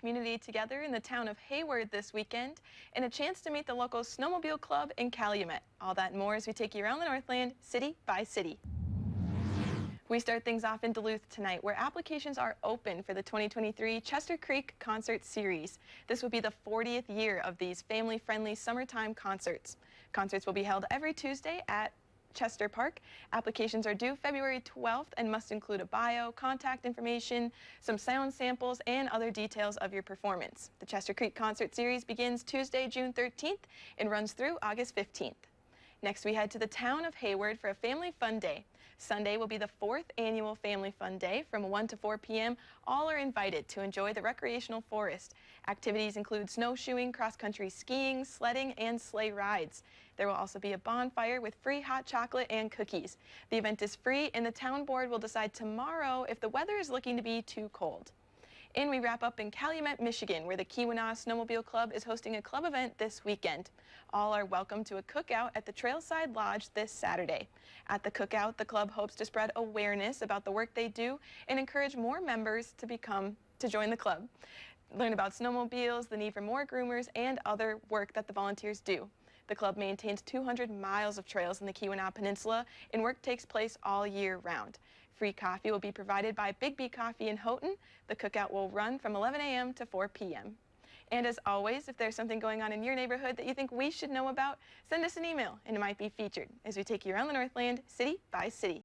community together in the town of Hayward this weekend and a chance to meet the local snowmobile club in Calumet. All that and more as we take you around the Northland, city by city. We start things off in Duluth tonight, where applications are open for the 2023 Chester Creek Concert Series. This will be the 40th year of these family-friendly summertime concerts. Concerts will be held every Tuesday at Chester Park. Applications are due February 12th and must include a bio, contact information, some sound samples, and other details of your performance. The Chester Creek Concert Series begins Tuesday, June 13th and runs through August 15th. Next, we head to the town of Hayward for a family fun day. Sunday will be the 4th annual Family Fun Day from 1 to 4 p.m. All are invited to enjoy the recreational forest. Activities include snowshoeing, cross-country skiing, sledding, and sleigh rides. There will also be a bonfire with free hot chocolate and cookies. The event is free, and the town board will decide tomorrow if the weather is looking to be too cold. And we wrap up in Calumet, Michigan, where the Keweenaw Snowmobile Club is hosting a club event this weekend. All are welcome to a cookout at the Trailside Lodge this Saturday. At the cookout, the club hopes to spread awareness about the work they do and encourage more members to join the club. Learn about snowmobiles, the need for more groomers, and other work that the volunteers do. The club maintains 200 miles of trails in the Keweenaw Peninsula, and work takes place all year round. Free coffee will be provided by Big B Coffee in Houghton. The cookout will run from 11 a.m. to 4 p.m. And as always, if there's something going on in your neighborhood that you think we should know about, send us an email and it might be featured as we take you around the Northland, city by city.